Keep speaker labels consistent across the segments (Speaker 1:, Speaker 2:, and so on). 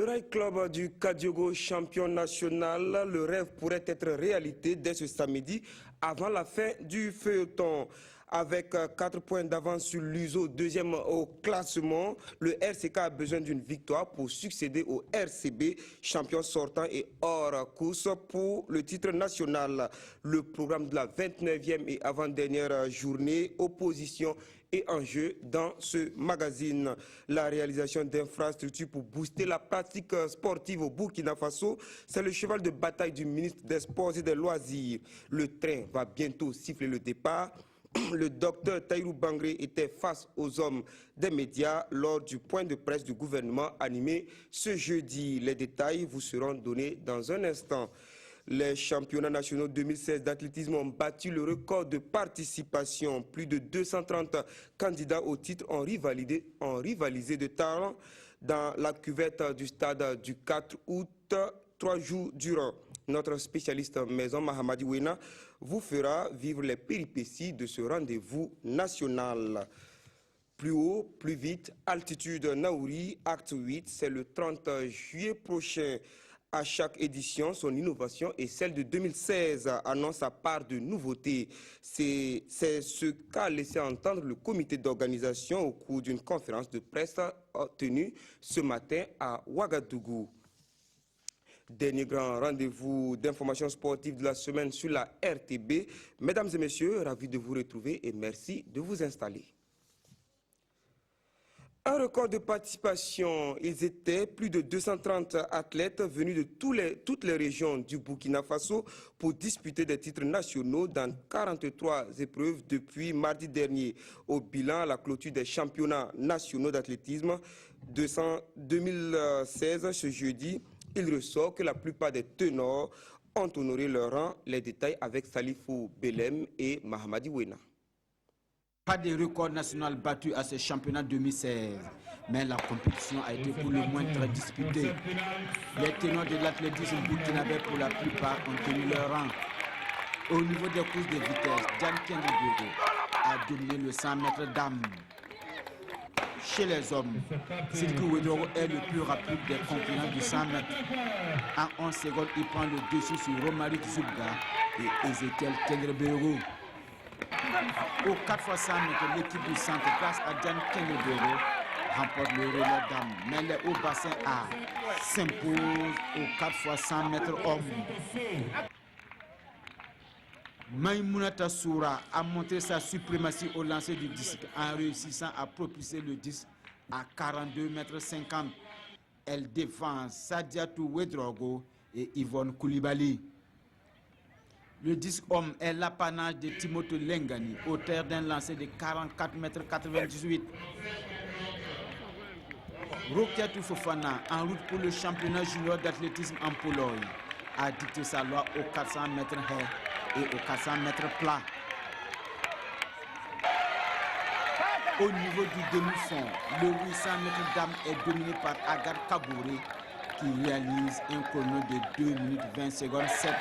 Speaker 1: Le Rail Club du Kadiogo, champion national, le rêve pourrait être réalité dès ce samedi avant la fin du feuilleton. Avec 4 points d'avance sur l'USO, deuxième au classement, le RCK a besoin d'une victoire pour succéder au RCB, champion sortant et hors course pour le titre national. Le programme de la 29e et avant-dernière journée, opposition et enjeux dans ce magazine. La réalisation d'infrastructures pour booster la pratique sportive au Burkina Faso, c'est le cheval de bataille du ministre des Sports et des Loisirs. Le train va bientôt siffler le départ. Le docteur Taïrou Bangré était face aux hommes des médias lors du point de presse du gouvernement animé ce jeudi. Les détails vous seront donnés dans un instant. Les championnats nationaux 2016 d'athlétisme ont battu le record de participation. Plus de 230 candidats au titre ont rivalisé de talent dans la cuvette du stade du 4 août, 3 jours durant. Notre spécialiste maison Mahamadi Wena vous fera vivre les péripéties de ce rendez-vous national. Plus haut, plus vite, altitude Naouri, acte 8, c'est le 30 juillet prochain. À chaque édition, son innovation et celle de 2016 annonce sa part de nouveautés. C'est ce qu'a laissé entendre le comité d'organisation au cours d'une conférence de presse tenue ce matin à Ouagadougou. Dernier grand rendez-vous d'information sportive de la semaine sur la RTB. Mesdames et messieurs, ravi de vous retrouver et merci de vous installer. Un record de participation, ils étaient plus de 230 athlètes venus de toutes les régions du Burkina Faso pour disputer des titres nationaux dans 43 épreuves depuis mardi dernier. Au bilan, à la clôture des championnats nationaux d'athlétisme 2016 ce jeudi, il ressort que la plupart des ténors ont honoré leur rang. Les détails avec Salifou Belem et Mahamadi Wena.
Speaker 2: Pas de record national battu à ce championnat 2016, mais la compétition a été pour le moins très disputée. Les ténors de l'athlétisme burkinabé pour la plupart ont tenu leur rang. Au niveau des courses de vitesse, Jan Kendrick a dominé le 100 mètres dames. Chez les hommes, Sidiki Ouedraogo est le plus rapide des concurrents du 100 mètres. En 11 secondes, il prend le dessus sur Romaric Zoubga et Ezekiel Kendrebero. Au 4x100 mètres, l'équipe du centre, grâce à Jan Kendrebero, remporte le relais dames. Mais les hauts bassins A s'imposent au 4x100 mètres hommes. Maïmounata Soura a montré sa suprématie au lancer du disque en réussissant à propulser le disque à 42,50 m. Elle défend Sadiatou Ouedraogo et Yvonne Koulibaly. Le disque homme est l'apanage de Timothée Lengani, auteur d'un lancer de 44,98 m. Rokiatou Fofana, en route pour le championnat junior d'athlétisme en Pologne, a dicté sa loi aux 400 mètres haies et aux 400 mètres plats. Au niveau du demi-fond, le 800 mètres dames est dominé par Agar Kabouré qui réalise un chrono de 2 minutes 20 secondes 7.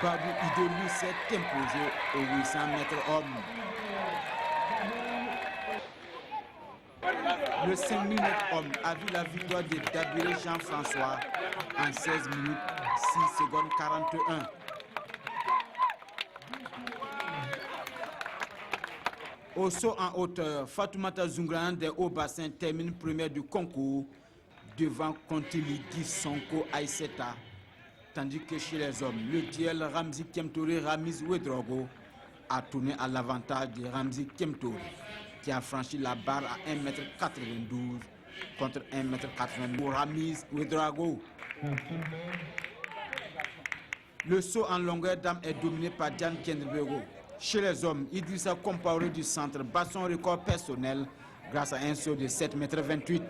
Speaker 2: Babou Idolou s'est imposé au 800 mètres hommes. Le 5000 mètres homme a vu la victoire de Dabiré Jean-François en 16 minutes 6 secondes 41. Au saut en hauteur, Fatoumata Zoungran des hauts bassins termine première du concours devant Kontili Guy Sonko Aïseta. Tandis que chez les hommes, le duel Ramzi Kemtouré Ramiz Ouedraogo a tourné à l'avantage de Ramzi Kemtouré, qui a franchi la barre à 1,92 m contre 1,80 m pour Ramiz Ouedraogo. Le saut en longueur d'âme est dominé par Jan Kendrebero. Chez les hommes, Idrissa Compaoré du centre bat son record personnel grâce à un saut de 7,28 m.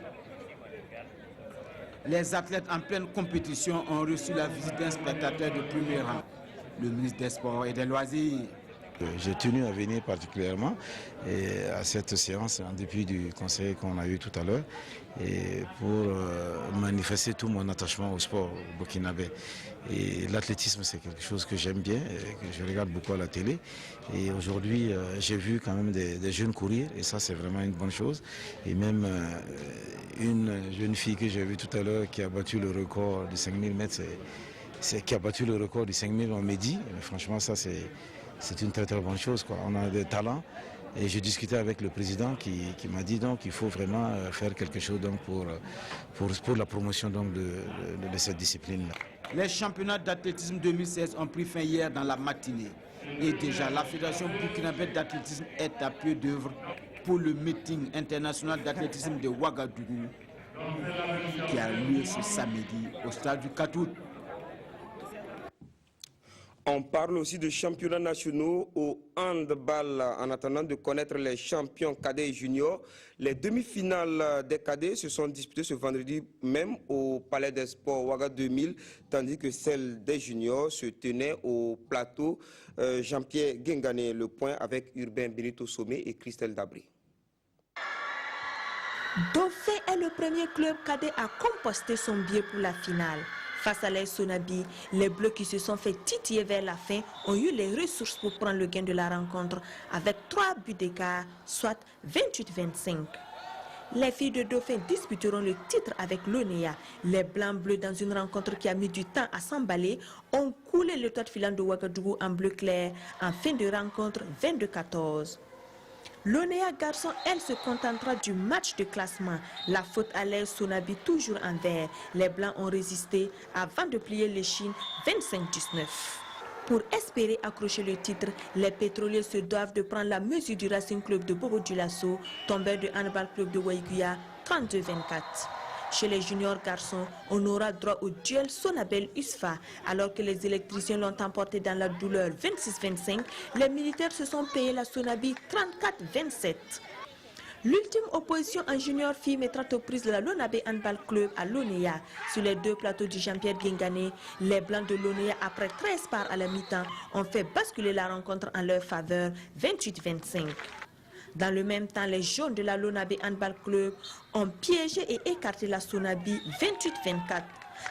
Speaker 2: Les athlètes en pleine compétition ont reçu la visite d'un spectateur de premier rang, le ministre des Sports et des Loisirs.
Speaker 3: J'ai tenu à venir particulièrement à cette séance en dépit du conseil qu'on a eu tout à l'heure pour manifester tout mon attachement au sport burkinabé. Et l'athlétisme, c'est quelque chose que j'aime bien, que je regarde beaucoup à la télé. Et aujourd'hui, j'ai vu quand même des jeunes courir et ça, c'est vraiment une bonne chose. Et même une jeune fille que j'ai vue tout à l'heure qui a battu le record de 5000 mètres, qui a battu le record du 5000 en midi. Franchement, ça, c'est une très très bonne chose, quoi. On a des talents et j'ai discuté avec le président qui m'a dit donc qu'il faut vraiment faire quelque chose donc, pour la promotion donc, de cette discipline-là.
Speaker 2: Les championnats d'athlétisme 2016 ont pris fin hier dans la matinée. Et déjà, la Fédération burkinabé d'athlétisme est à pied d'œuvre pour le meeting international d'athlétisme de Ouagadougou qui a lieu ce samedi au stade du 4 août.
Speaker 1: On parle aussi de championnats nationaux au handball en attendant de connaître les champions cadets et juniors. Les demi-finales des cadets se sont disputées ce vendredi même au Palais des Sports Ouaga 2000, tandis que celles des juniors se tenaient au plateau Jean-Pierre Guingané. Le point avec Urbain Benito Sommet et Christelle Dabri.
Speaker 4: Dauphin est le premier club cadet à composter son billet pour la finale. Face à l'AS Sonabi, les Bleus qui se sont fait titiller vers la fin ont eu les ressources pour prendre le gain de la rencontre avec 3 buts d'écart, soit 28-25. Les filles de Dauphin disputeront le titre avec l'ONEA. Les Blancs-Bleus, dans une rencontre qui a mis du temps à s'emballer, ont coulé le toit filant de Ouagadougou en bleu clair en fin de rencontre 22-14. L'ONEA garçon, elle, se contentera du match de classement. La faute à l'AS Sonabi toujours en vert. Les Blancs ont résisté avant de plier l'échine 25-19. Pour espérer accrocher le titre, les pétroliers se doivent de prendre la mesure du Racing Club de Bobo Dioulasso, tombé de Handball Club de Waiguya 32-24. Chez les juniors garçons, on aura droit au duel Sonabel-USFA. Alors que les électriciens l'ont emporté dans la douleur 26-25, les militaires se sont payés la Sonabi 34-27. L'ultime opposition en junior filles mettra aux prises la Lonabé Handball Club à l'ONEA. Sur les deux plateaux du Jean-Pierre Guingané, les Blancs de l'ONEA, après 13 parts à la mi-temps, ont fait basculer la rencontre en leur faveur 28-25. Dans le même temps, les jaunes de la Lonabé Handball Club ont piégé et écarté la Sonabi 28-24.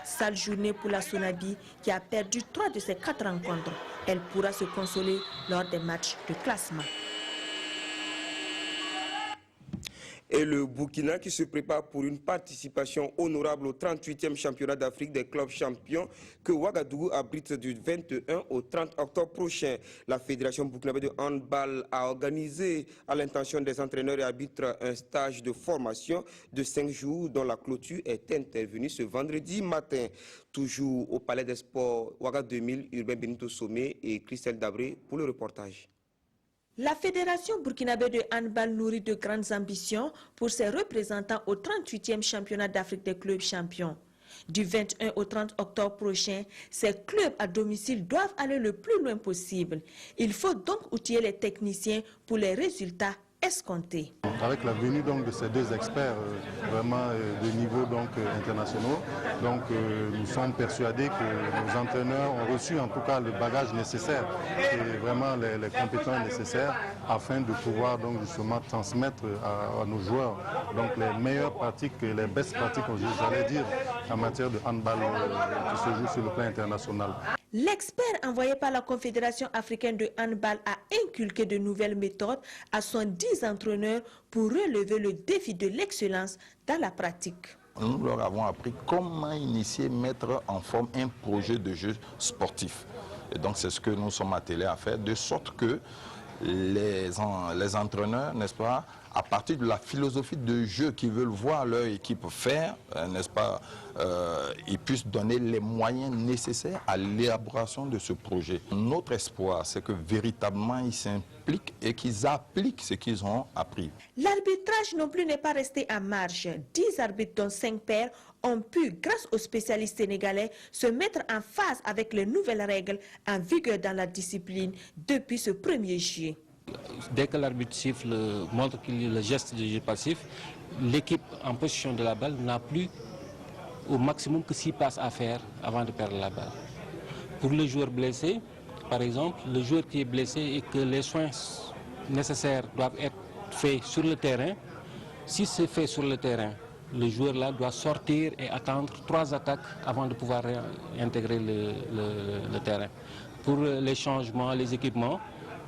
Speaker 4: Sale journée pour la Sonabi qui a perdu 3 de ses 4 rencontres. Elle pourra se consoler lors des matchs de classement.
Speaker 1: Et le Burkina qui se prépare pour une participation honorable au 38e championnat d'Afrique des clubs champions que Ouagadougou abrite du 21 au 30 octobre prochain. La Fédération burkinabé de handball a organisé à l'intention des entraîneurs et arbitres un stage de formation de 5 jours dont la clôture est intervenue ce vendredi matin. Toujours au Palais des Sports Ouaga 2000, Urbain Benito Sommet et Christelle Dabré pour le reportage.
Speaker 4: La Fédération burkinabé de handball nourrit de grandes ambitions pour ses représentants au 38e championnat d'Afrique des clubs champions. Du 21 au 30 octobre prochain, ces clubs à domicile doivent aller le plus loin possible. Il faut donc outiller les techniciens pour les résultats escomptés.
Speaker 5: Avec la venue donc, de ces deux experts vraiment de niveau internationaux, nous sommes persuadés que nos entraîneurs ont reçu en tout cas le bagage nécessaire et vraiment les compétences nécessaires afin de pouvoir donc, justement transmettre à nos joueurs donc, les meilleures pratiques, les best pratiques, j'allais dire, en matière de handball qui se joue sur le plan international.
Speaker 4: L'expert envoyé par la Confédération africaine de handball a inculqué de nouvelles méthodes à son 10 entraîneurs pour relever le défi de l'excellence dans la pratique.
Speaker 6: Nous leur avons appris comment initier, mettre en forme un projet de jeu sportif. Et donc c'est ce que nous sommes attelés à faire, de sorte que les entraîneurs, n'est-ce pas, à partir de la philosophie de jeu qu'ils veulent voir leur équipe faire, n'est-ce pas, ils puissent donner les moyens nécessaires à l'élaboration de ce projet. Notre espoir, c'est que véritablement ils s'impliquent et qu'ils appliquent ce qu'ils ont appris.
Speaker 4: L'arbitrage non plus n'est pas resté à marge. 10 arbitres, dont 5 pairs, ont pu, grâce aux spécialistes sénégalais, se mettre en phase avec les nouvelles règles en vigueur dans la discipline depuis ce 1er juillet.
Speaker 7: Dès que l'arbitre siffle montre qu'il y a le geste de jeu passif, l'équipe en possession de la balle n'a plus au maximum que 6 passes à faire avant de perdre la balle. Pour le joueur blessé, par exemple, le joueur qui est blessé et que les soins nécessaires doivent être faits sur le terrain, si c'est fait sur le terrain, le joueur là doit sortir et attendre 3 attaques avant de pouvoir intégrer le terrain. Pour les changements, les équipements,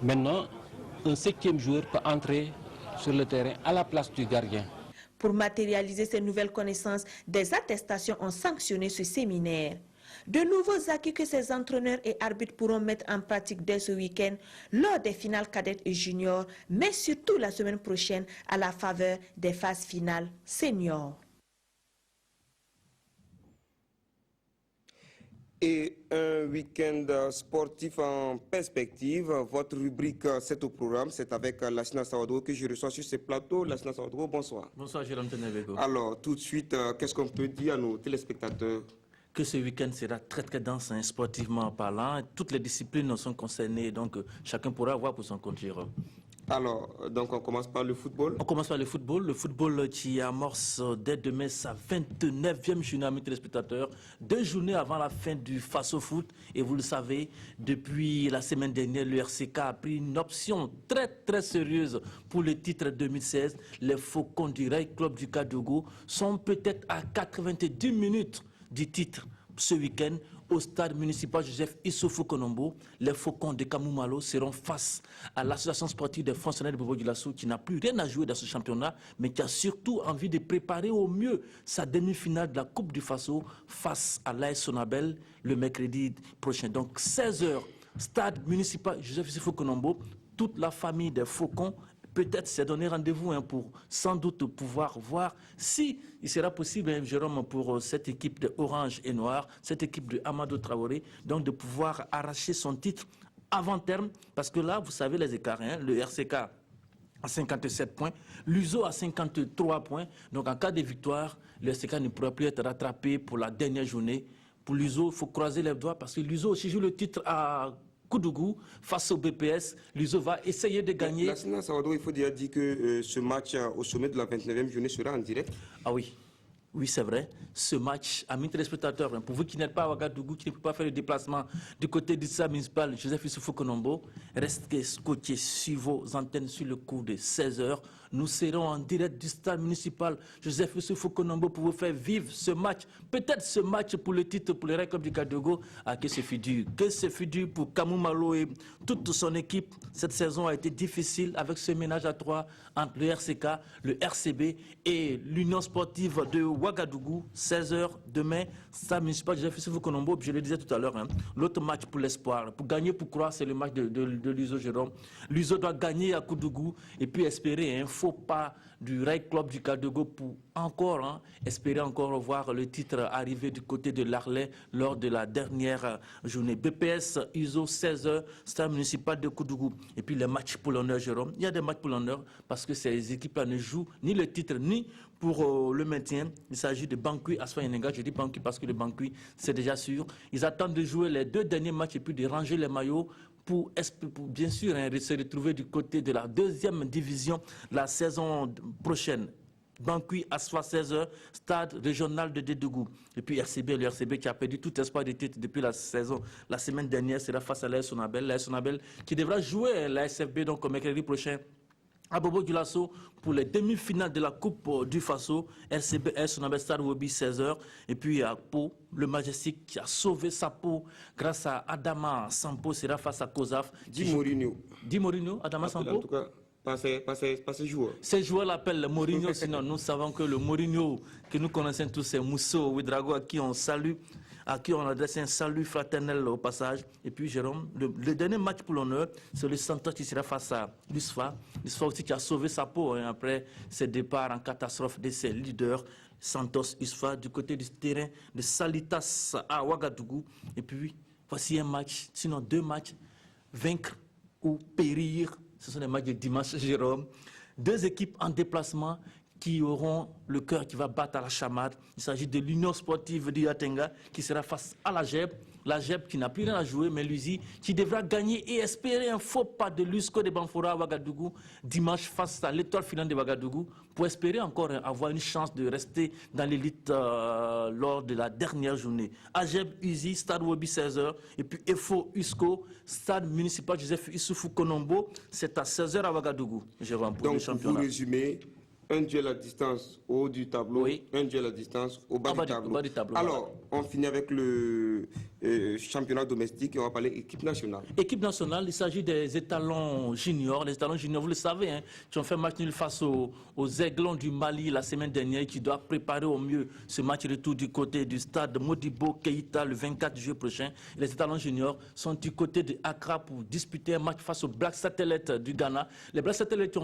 Speaker 7: maintenant, un 7e joueur peut entrer sur le terrain à la place du gardien.
Speaker 4: Pour matérialiser ces nouvelles connaissances, des attestations ont sanctionné ce séminaire. De nouveaux acquis que ces entraîneurs et arbitres pourront mettre en pratique dès ce week-end lors des finales cadettes et juniors, mais surtout la semaine prochaine à la faveur des phases finales seniors.
Speaker 1: Et un week-end sportif en perspective. Votre rubrique, c'est au programme. C'est avec Lassina Sawadro que je reçois sur ce plateau. Lassina Sawadro, bonsoir.
Speaker 8: Bonsoir, Jérôme Tenebego.
Speaker 1: Alors, tout de suite, qu'est-ce qu'on peut dire à nos téléspectateurs?
Speaker 8: Que ce week-end sera très dense, hein, sportivement parlant. Toutes les disciplines sont concernées, donc chacun pourra voir pour son compte, Jérôme.
Speaker 1: Alors, donc on commence par le football.
Speaker 8: On commence par le football qui amorce dès demain sa 29e journée, amis téléspectateurs, 2 journées avant la fin du Faso Foot. Et vous le savez, depuis la semaine dernière, le RCK a pris une option très sérieuse pour le titre 2016. Les Faucons du Rail Club du Kadougou sont peut-être à 90 minutes du titre ce week-end au stade municipal Joseph Issoufou Konombo. Les Faucons de Kamoumalo seront face à l'association sportive des fonctionnaires de Bobo-Dioulasso qui n'a plus rien à jouer dans ce championnat, mais qui a surtout envie de préparer au mieux sa demi-finale de la Coupe du Faso face à l'AS Sonabel le mercredi prochain. Donc 16h, stade municipal Joseph Issoufou Konombo, toute la famille des Faucons peut-être s'est donné rendez-vous pour sans doute pouvoir voir si il sera possible, Jérôme, pour cette équipe de Orange et Noir, cette équipe de Amadou Traoré, donc de pouvoir arracher son titre avant terme, parce que là, vous savez les écarts, hein, le RCK à 57 points, l'USO à 53 points, donc en cas de victoire, le RCK ne pourra plus être rattrapé pour la dernière journée. Pour l'USO, il faut croiser les doigts, parce que l'USO aussi joue le titre à Koudougou face au BPS. L'USO va essayer de gagner.
Speaker 1: Lassina Sawadro, il faut dire que ce match au sommet de la 29e journée sera en direct.
Speaker 8: Ah oui. Oui, c'est vrai. Ce match, amis téléspectateurs, pour vous qui n'êtes pas à Ouagadougou, qui ne pouvez pas faire le déplacement du côté du stade municipal Joseph Issoufou Konombo, restez scotchés sur vos antennes sur le coup de 16h. Nous serons en direct du stade municipal Joseph Issoufou Konombo pour vous faire vivre ce match. Peut-être ce match pour le titre, pour le Rail Club du Kadougou. Ah, que ce fut dur. Que ce fut dur pour Kamou Malo et toute son équipe. Cette saison a été difficile avec ce ménage à 3 entre le RCK, le RCB et l'Union sportive de Ouagadougou. 16h demain, stade municipal Joseph Issoufou Konombo. Je le disais tout à l'heure, hein, l'autre match pour l'espoir. Pour gagner, pour croire, c'est le match de l'USO Jérôme. L'USO doit gagner à Koudougou et puis espérer un faux pas du Rail Club du Kadougou pour encore espérer encore voir le titre arriver du côté de l'Arlais lors de la dernière journée. BPS, USO, 16h, stade municipal de Koudougou. Et puis les matchs pour l'honneur, Jérôme. Il y a des matchs pour l'honneur parce que ces équipes-là ne jouent ni le titre ni pour le maintien. Il s'agit de Bankui, Asfa Yenenga. Je dis Bankui parce que le Bankui, c'est déjà sûr. Ils attendent de jouer les 2 derniers matchs et puis de ranger les maillots pour bien sûr se retrouver du côté de la 2e division la saison prochaine. Bankui, Asfa, 16h, stade régional de Dédougou. Et puis RCB, le RCB qui a perdu tout espoir de titre depuis la saison. La semaine dernière, sera face à l'AS Sonabel. L'AS Sonabel qui devra jouer la SFB donc au mercredi prochain à Bobo-Dioulasso pour les demi-finales de la Coupe du Faso. RCB, Sonabel, Stade Wobi, 16h. Et puis à Pau, le Majestic qui a sauvé sa peau grâce à Adama Sampo sera face à Kozaf.
Speaker 1: Di Mourinho,
Speaker 8: Adama Sampo.
Speaker 1: En tout cas, pas ces joueurs.
Speaker 8: Ces joueurs l'appellent le Mourinho, sinon nous savons que le Mourinho que nous connaissons tous, c'est Mousso Ouedraogo à qui on salue, à qui on adresse un salut fraternel au passage. Et puis Jérôme, le dernier match pour l'honneur, c'est le Santos qui sera face à l'USFA. L'USFA aussi qui a sauvé sa peau après ses départs en catastrophe de ses leaders. Santos, USFA, du côté du terrain de Salitas à Ouagadougou. Et puis voici un match, sinon 2 matchs, vaincre ou périr. Ce sont des matchs de dimanche, Jérôme. 2 équipes en déplacement qui auront le cœur qui va battre à la chamade. Il s'agit de l'Union sportive de Yatenga qui sera face à la JEP. La JEP qui n'a plus rien à jouer, mais l'USI qui devra gagner et espérer un faux pas de l'USCO de Banfora à Ouagadougou dimanche face à l'étoile finale de Ouagadougou pour espérer encore avoir une chance de rester dans l'élite lors de la dernière journée. AGEP, USI, Stade Wobi 16h et puis EFO, USCO, Stade municipal Joseph Issoufou Konombo, c'est à 16h à Ouagadougou. Jérôme, pour le championnat.
Speaker 1: Pour résumer, un duel à distance au haut du tableau,
Speaker 8: oui.
Speaker 1: Un duel à distance au bas du tableau. Alors,
Speaker 8: voilà.
Speaker 1: on finit avec le championnat domestique et on va parler équipe nationale.
Speaker 8: Équipe nationale, il s'agit des étalons juniors. Les étalons juniors, vous le savez, hein, qui ont fait match nul face aux Aiglons du Mali la semaine dernière, qui doivent préparer au mieux ce match retour du côté du stade Modibo Keïta le 24 juillet prochain. Les étalons juniors sont du côté de Accra pour disputer un match face aux Black Satellite du Ghana. Les Black Satellite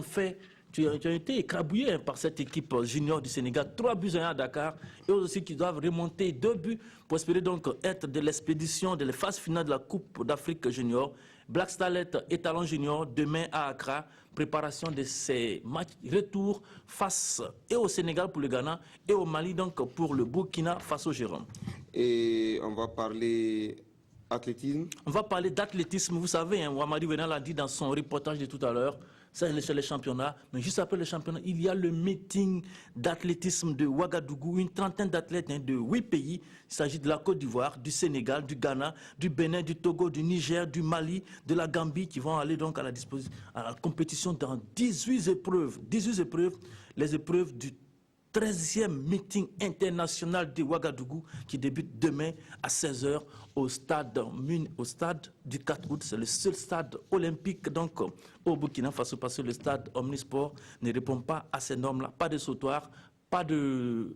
Speaker 8: qui ont été écrabouillés par cette équipe junior du Sénégal, 3-1 à Dakar, et aussi qui doivent remonter 2 buts pour espérer donc être de l'expédition de la phase finale de la Coupe d'Afrique junior. Black Starlet étalon junior demain à Accra, préparation de ces matchs retour face et au Sénégal pour le Ghana et au Mali donc pour le Burkina face au Jérôme.
Speaker 1: Et on va parler athlétisme.
Speaker 8: On va parler d'athlétisme, vous savez, hein, Ouamadi Wenan l'a dit dans son reportage de tout à l'heure. Ça, c'est les championnats. Mais juste après le championnat, il y a le meeting d'athlétisme de Ouagadougou, une trentaine d'athlètes de 8 pays. Il s'agit de la Côte d'Ivoire, du Sénégal, du Ghana, du Bénin, du Togo, du Niger, du Mali, de la Gambie, qui vont aller donc à la compétition dans 18 épreuves. 18 épreuves, les épreuves du 13e meeting international de Ouagadougou qui débute demain à 16h au stade du 4 août. C'est le seul stade olympique donc au Burkina Faso parce que le stade Omnisport ne répond pas à ces normes-là. Pas de sautoir, pas de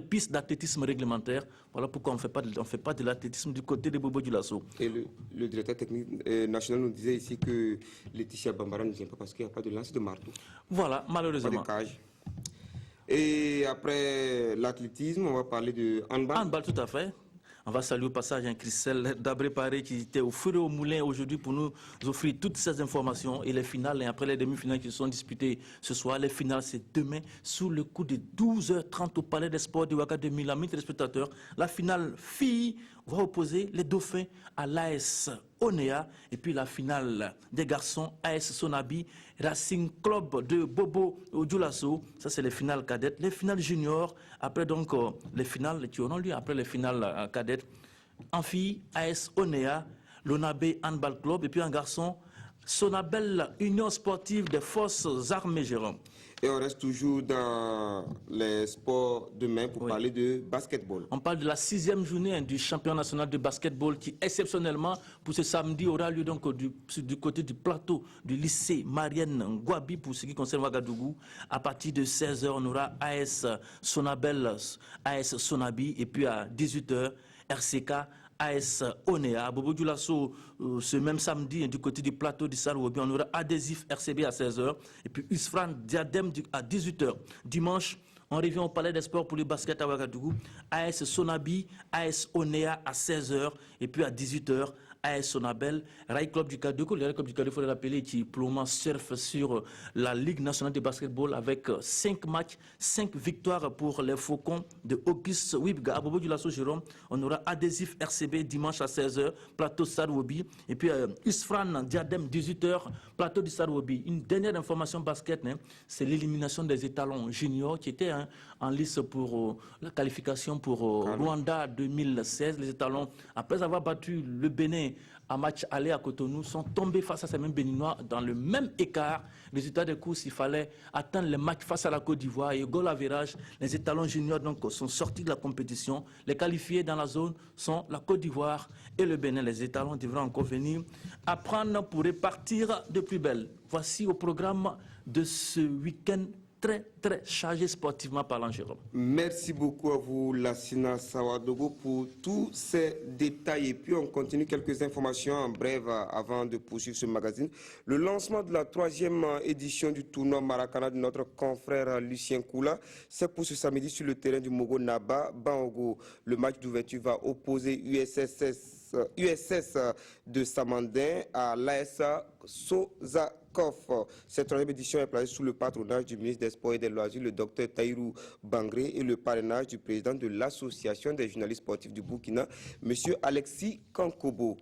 Speaker 8: piste d'athlétisme réglementaire. Voilà pourquoi on ne fait pas de l'athlétisme du côté de Bobo Dioulasso.
Speaker 1: Et le directeur technique national nous disait ici que Laetitia Bambara ne vient pas parce qu'il n'y a pas de lance de marteau.
Speaker 8: Voilà, malheureusement.
Speaker 1: Pas de cage. Et après l'athlétisme, on va parler de handball.
Speaker 8: Handball, tout à fait. On va saluer au passage un Christelle Dabré-Paré qui était au feu et au moulin aujourd'hui pour nous offrir toutes ces informations et les finales. Et après les demi-finales qui sont disputées ce soir, les finales c'est demain sous le coup de 12h30 au Palais des Sports de Ouaga 2000. Amis téléspectateurs, la finale filles va opposer les Dauphins à l'AS Onea et puis la finale des garçons AS Sonabi, Racing Club de Bobo Dioulasso. Ça c'est les finales cadettes. Les finales juniors, après donc les finales qui auront lieu après les finales cadettes. En filles, AS Onea, l'Onabé Handball Club et puis en garçon, Sonabel Union Sportive des Forces Armées Jérôme.
Speaker 1: Et on reste toujours dans les sports demain pour parler de basketball.
Speaker 8: On parle de la 6e journée du championnat national de basketball qui, exceptionnellement, pour ce samedi, aura lieu donc du côté du plateau du lycée Marienne Ngouabi pour ce qui concerne Ouagadougou. À partir de 16h, on aura AS Sonabel, AS Sonabi et puis à 18h, RCK. AS Onea, Bobo Dioulasso, ce même samedi, du côté du plateau du Sarouobi, on aura Adhésif RCB à 16h, et puis Usfran Diadem à 18h. Dimanche, on revient au Palais des Sports pour le basket à Ouagadougou, AS Sonabi, AS Onea à 16h, et puis à 18h, AS Sonabel, Rai Club du Cadeco. Le Rai Club du Cadeco, il faut le rappeler, qui pour le moment surfe sur la Ligue nationale de basketball avec 5 matchs, 5 victoires pour les Faucons de Auguste Wibga. À Bobo Dioulasso Jérôme, on aura Adhésif RCB dimanche à 16h, plateau Sarouobi, et puis Usfran Diadem 18h, plateau du Sarouobi. Une dernière information basket, c'est l'élimination des étalons juniors qui étaient en lice pour la qualification pour Rwanda 2016. Les étalons, après avoir battu le Bénin à match aller à Cotonou, sont tombés face à ces mêmes Béninois dans le même écart. Résultat des courses, il fallait atteindre le match face à la Côte d'Ivoire et au goal average, les étalons juniors donc sont sortis de la compétition. Les qualifiés dans la zone sont la Côte d'Ivoire et le Bénin. Les étalons devraient encore venir apprendre pour repartir de plus belle. Voici au programme de ce week-end très chargé sportivement parlant, Jérôme.
Speaker 1: Merci beaucoup à vous, Lassina Sawadogo, pour tous ces détails. Et puis, on continue quelques informations en bref avant de poursuivre ce magazine. Le lancement de la 3e édition du tournoi Maracana de notre confrère Lucien Koula, c'est pour ce samedi sur le terrain du Mogo Naba, Bango. Le match d'ouverture va opposer USSS USS de Samandin à l'AS Sozakov. Cette troisième édition est placée sous le patronage du ministre des Sports et des Loisirs, le Dr Tahirou Bangré, et le parrainage du président de l'Association des journalistes sportifs du Burkina, M. Alexis Kankobo.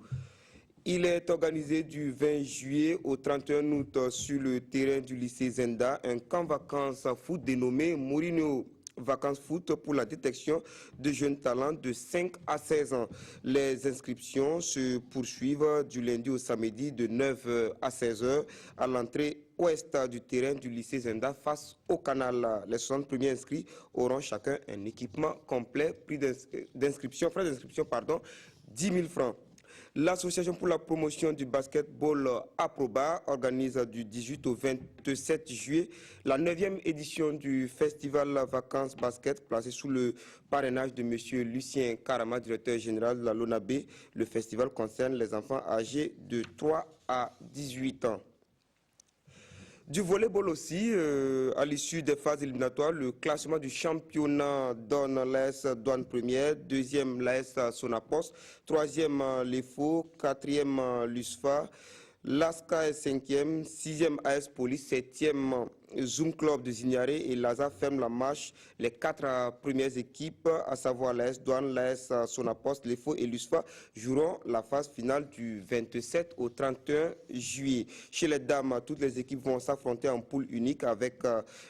Speaker 1: Il est organisé du 20 juillet au 31 août sur le terrain du lycée Zenda, un camp vacances foot dénommé Mourinho Vacances Foot pour la détection de jeunes talents de 5 à 16 ans. Les inscriptions se poursuivent du lundi au samedi de 9 à 16 heures à l'entrée ouest du terrain du lycée Zenda face au canal. Les 60 premiers inscrits auront chacun un équipement complet, frais d'inscription, 10 000 francs. L'association pour la promotion du basketball Aproba organise du 18 au 27 juillet la 9e édition du festival Vacances Basket placé sous le parrainage de M. Lucien Karama, directeur général de la LONAB. Le festival concerne les enfants âgés de 3 à 18 ans. Du volleyball aussi, à l'issue des phases éliminatoires, le classement du championnat donne l'AS Douane première, deuxième l'AS Sonapost, troisième l'EFO, quatrième l'USFA, l'ASCA est cinquième, sixième AS Police, septième Zoom Club de Zignaré et l'ASA ferme la marche. Les 4 premières équipes, à savoir l'AS Douane, l'AS Sonapost, l'EFO et l'USFA, joueront la phase finale du 27 au 31 juillet. Chez les dames, toutes les équipes vont s'affronter en poule unique avec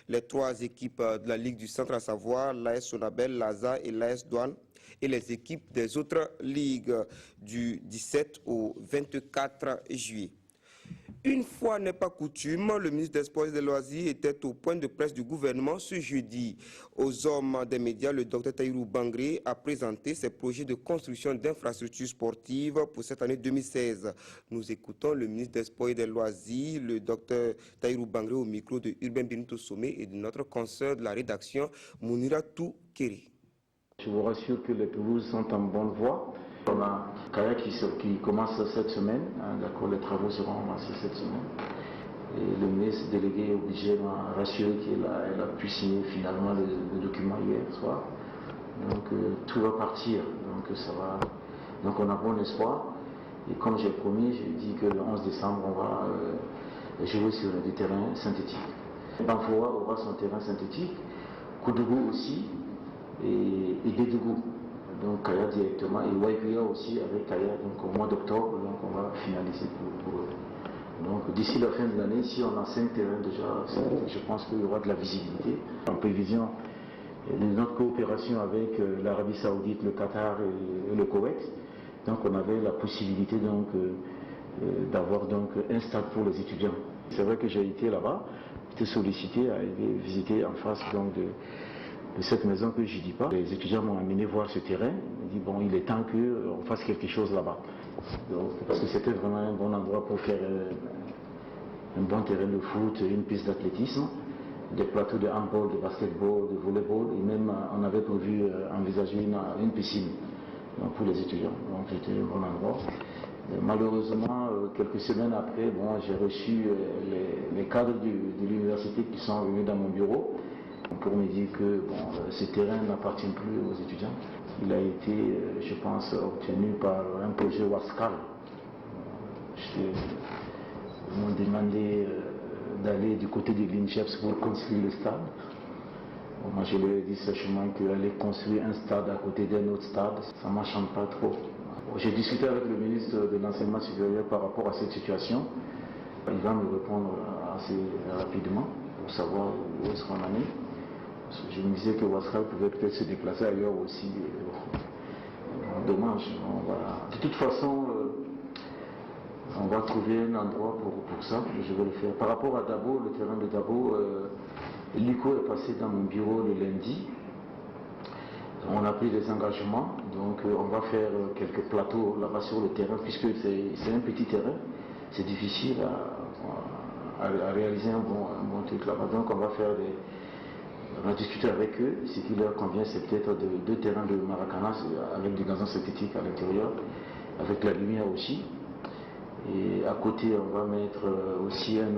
Speaker 1: les 3 équipes de la Ligue du Centre, à savoir l'AS Sonabel, l'ASA et l'AS Douane, et les équipes des autres ligues du 17 au 24 juillet. Une fois n'est pas coutume, le ministre des Sports et des Loisirs était au point de presse du gouvernement ce jeudi. Aux hommes des médias, le Dr Tahirou Bangré a présenté ses projets de construction d'infrastructures sportives pour cette année 2016. Nous écoutons le ministre des Sports et des Loisirs, le Dr Tahirou Bangré, au micro de Urbain Benito Sommet et de notre consoeur de la rédaction, Mounira Toukeri.
Speaker 9: Je vous rassure que les pelouses sont en bonne voie. On a Kaya qui commence cette semaine, d'accord, les travaux seront commencés cette semaine. Et le ministre délégué obligé m'a rassuré qu'elle a pu signer finalement le document hier soir. Donc tout va partir, donc ça va. Donc on a bon espoir. Et comme j'ai promis, j'ai dit que le 11 décembre, on va jouer sur des terrains synthétiques. Banfoua aura son terrain synthétique, Koudougou aussi, et Dédougou. Donc Kaya directement, et Waipia aussi avec Kaya, donc au mois d'octobre, donc on va finaliser pour eux. Donc d'ici la fin de l'année, si on a 5 terrains déjà, je pense qu'il y aura de la visibilité. En prévision de notre coopération avec l'Arabie Saoudite, le Qatar et le Koweït, donc on avait la possibilité donc d'avoir donc un stade pour les étudiants. C'est vrai que j'ai été là-bas, j'étais sollicité à aller visiter en face donc de cette maison que je ne dis pas. Les étudiants m'ont amené voir ce terrain. Ils m'ont dit bon, il est temps qu'on fasse quelque chose là-bas. Parce que c'était vraiment un bon endroit pour faire un bon terrain de foot, une piste d'athlétisme, des plateaux de handball, de basketball, de volleyball, et même on avait prévu envisager une piscine donc, pour les étudiants. Donc c'était un bon endroit. Malheureusement, quelques semaines après, bon, j'ai reçu les cadres de l'université qui sont venus dans mon bureau pour me dire que bon, ce terrain n'appartient plus aux étudiants. Il a été, je pense, obtenu par un projet Wascal. Ils m'ont demandé d'aller du côté de l'INCHEPS pour construire le stade. Bon, moi, je leur ai dit sèchement qu'aller construire un stade à côté d'un autre stade, ça ne m'enchante pas trop. J'ai discuté avec le ministre de l'Enseignement supérieur par rapport à cette situation. Il va me répondre assez rapidement pour savoir où est-ce qu'on en est. Je me disais que Wascal pouvait peut-être se déplacer ailleurs aussi. Dommage. De toute façon, on va trouver un endroit pour ça. Je vais le faire. Par rapport à Dabo, le terrain de Dabo, l'ICO est passé dans mon bureau le lundi. On a pris des engagements. Donc on va faire quelques plateaux là-bas sur le terrain, puisque c'est un petit terrain. C'est difficile à réaliser un bon truc là-bas. Donc on va faire on a discuté avec eux. Ce qui leur convient, c'est peut-être 2 terrains de Maracana avec du gazon synthétique à l'intérieur, avec la lumière aussi. Et à côté, on va mettre aussi un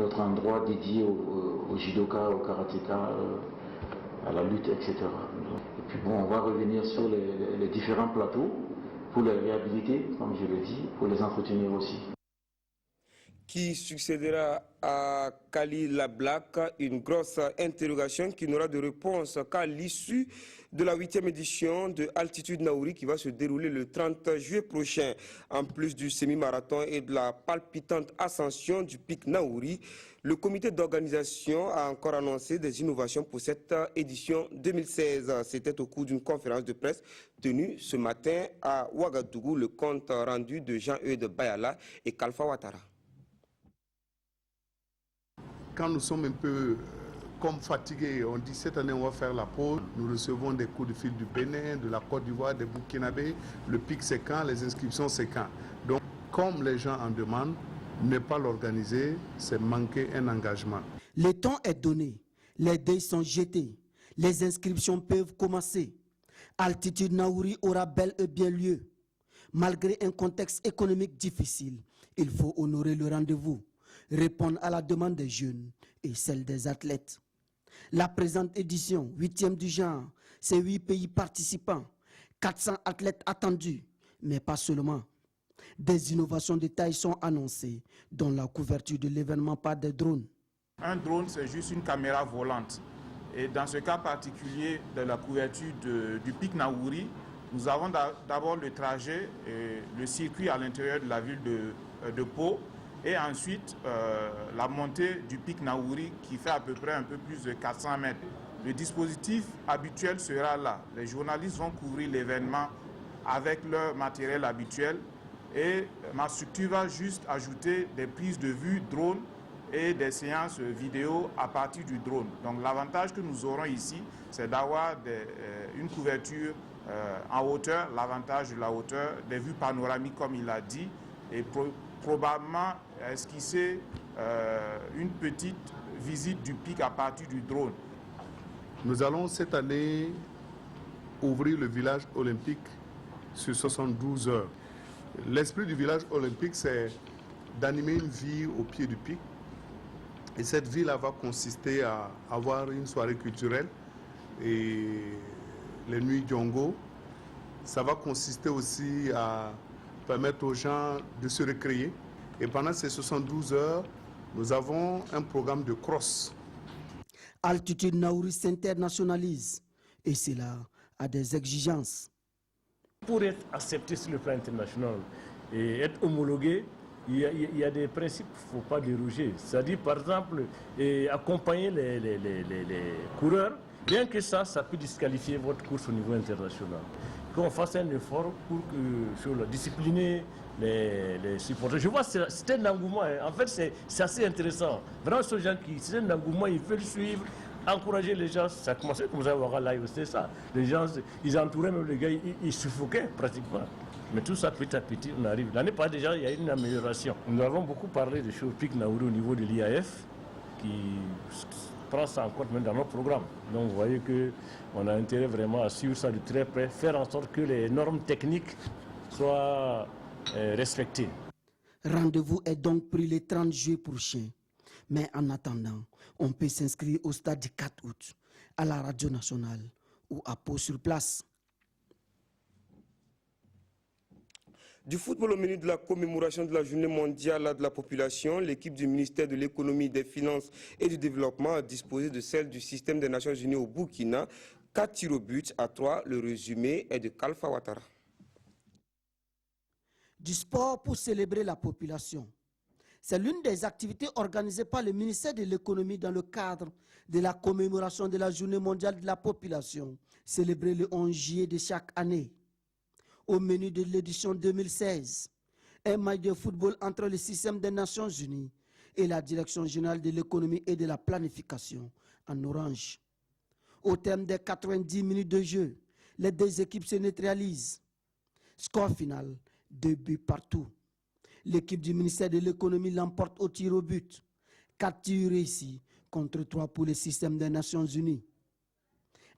Speaker 9: autre endroit dédié au judoka, au karatéka, à la lutte, etc. Et puis bon, on va revenir sur les différents plateaux pour les réhabiliter, comme je le dis, pour les entretenir aussi.
Speaker 1: Qui succédera à Kali Lablak, une grosse interrogation qui n'aura de réponse qu'à l'issue de la 8e édition de Altitude Naouri qui va se dérouler le 30 juillet prochain. En plus du semi-marathon et de la palpitante ascension du pic Naouri, le comité d'organisation a encore annoncé des innovations pour cette édition 2016. C'était au cours d'une conférence de presse tenue ce matin à Ouagadougou, le compte rendu de Jean-Eudes Bayala et Kalfa Ouattara.
Speaker 10: Quand nous sommes un peu comme fatigués, on dit cette année on va faire la pause. Nous recevons des coups de fil du Bénin, de la Côte d'Ivoire, des Burkinabés. Le pic c'est quand, les inscriptions c'est quand. Donc comme les gens en demandent, ne pas l'organiser, c'est manquer un engagement.
Speaker 11: Le temps est donné, les dés sont jetés, les inscriptions peuvent commencer. Altitude Naouri aura bel et bien lieu. Malgré un contexte économique difficile, il faut honorer le rendez-vous, répondre à la demande des jeunes et celle des athlètes. La présente édition, 8e du genre, c'est 8 pays participants, 400 athlètes attendus, mais pas seulement. Des innovations de taille sont annoncées, dont la couverture de l'événement par des drones.
Speaker 12: Un drone, c'est juste une caméra volante. Et dans ce cas particulier de la couverture du pic Naouri, nous avons d'abord le trajet, le circuit à l'intérieur de la ville de Pau, et ensuite la montée du pic Naouri qui fait à peu près un peu plus de 400 mètres. Le dispositif habituel sera là. Les journalistes vont couvrir l'événement avec leur matériel habituel et ma structure va juste ajouter des prises de vue drone et des séances vidéo à partir du drone. Donc l'avantage que nous aurons ici, c'est d'avoir une couverture en hauteur, l'avantage de la hauteur, des vues panoramiques comme il a dit, et probablement esquisser une petite visite du pic à partir du drone.
Speaker 10: Nous allons cette année ouvrir le village olympique sur 72 heures. L'esprit du village olympique, c'est d'animer une vie au pied du pic. Et cette vie-là va consister à avoir une soirée culturelle et les nuits Djongo. Ça va consister aussi à permettre aux gens de se recréer. Et pendant ces 72 heures, nous avons un programme de cross.
Speaker 11: Altitude Naouri s'internationalise et cela a des exigences.
Speaker 13: Pour être accepté sur le plan international et être homologué, il y a des principes qu'il ne faut pas déroger. C'est-à-dire, par exemple, accompagner les coureurs, bien que ça peut disqualifier votre course au niveau international. Qu'on fasse un effort pour discipliner les supporters. Je vois que c'est un engouement. Hein. En fait, c'est assez intéressant. Vraiment, ce gens c'est un engouement, il faut le suivre, encourager les gens. Ça a commencé comme ça, là, c'est ça. Les gens, ils entouraient même les gars, ils suffoquaient pratiquement. Mais tout ça, petit à petit, on arrive. L'année passée, déjà, il y a une amélioration. Nous avons beaucoup parlé de choses pic Naouri au niveau de l'IAF, qui prend ça en compte même dans notre programme. Donc, vous voyez qu'on a intérêt vraiment à suivre ça de très près, faire en sorte que les normes techniques soient respectées.
Speaker 11: Rendez-vous est donc pris le 30 juillet prochain. Mais en attendant, on peut s'inscrire au stade du 4 août, à la radio nationale ou à Pau sur place.
Speaker 1: Du football au menu de la commémoration de la journée mondiale de la population, l'équipe du ministère de l'économie, des finances et du développement a disposé de celle du système des Nations Unies au Burkina. 4 tirs au but à 3, le résumé est de Kalfa Ouattara.
Speaker 11: Du sport pour célébrer la population. C'est l'une des activités organisées par le ministère de l'économie dans le cadre de la commémoration de la journée mondiale de la population, célébrée le 11 juillet de chaque année. Au menu de l'édition 2016, un match de football entre le système des Nations Unies et la Direction générale de l'économie et de la planification en orange. Au terme des 90 minutes de jeu, les deux équipes se neutralisent. Score final, 2 buts partout. L'équipe du ministère de l'économie l'emporte au tir au but. 4 tirs réussis contre 3 pour le système des Nations Unies.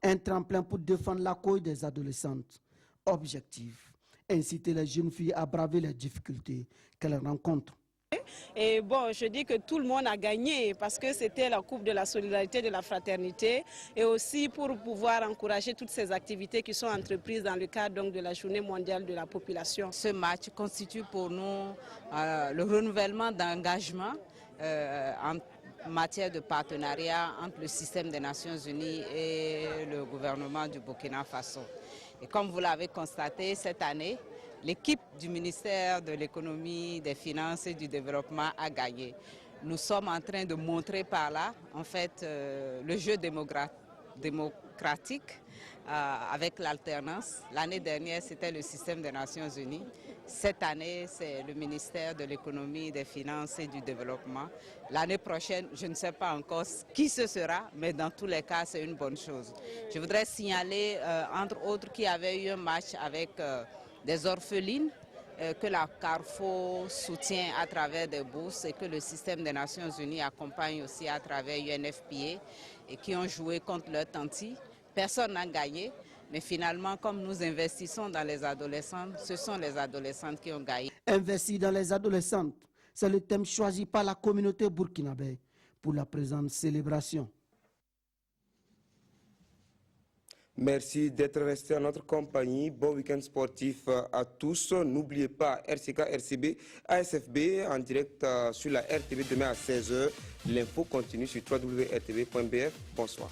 Speaker 11: Un tremplin pour défendre la cause des adolescentes. Objectif, inciter les jeunes filles à braver les difficultés qu'elles rencontrent.
Speaker 14: Et bon, je dis que tout le monde a gagné parce que c'était la Coupe de la solidarité, de la fraternité et aussi pour pouvoir encourager toutes ces activités qui sont entreprises dans le cadre donc, de la Journée mondiale de la population.
Speaker 15: Ce match constitue pour nous le renouvellement d'engagement en matière de partenariat entre le système des Nations Unies et le gouvernement du Burkina Faso. Et comme vous l'avez constaté, cette année, l'équipe du ministère de l'économie, des finances et du développement a gagné. Nous sommes en train de montrer par là, en fait, le jeu démocratique avec l'alternance. L'année dernière, c'était le système des Nations Unies. Cette année, c'est le ministère de l'économie, des finances et du développement. L'année prochaine, je ne sais pas encore qui ce sera, mais dans tous les cas, c'est une bonne chose. Je voudrais signaler, entre autres, qu'il y avait eu un match avec des orphelines que la Carrefour soutient à travers des bourses et que le système des Nations Unies accompagne aussi à travers UNFPA et qui ont joué contre leur tanti. Personne n'a gagné, mais finalement, comme nous investissons dans les adolescentes, ce sont les adolescentes qui ont gagné.
Speaker 11: Investir dans les adolescentes, c'est le thème choisi par la communauté burkinabé pour la présente célébration.
Speaker 1: Merci d'être resté en notre compagnie. Bon week-end sportif à tous. N'oubliez pas RCK, RCB, ASFB en direct sur la RTV demain à 16h. L'info continue sur www.rtv.bf. Bonsoir.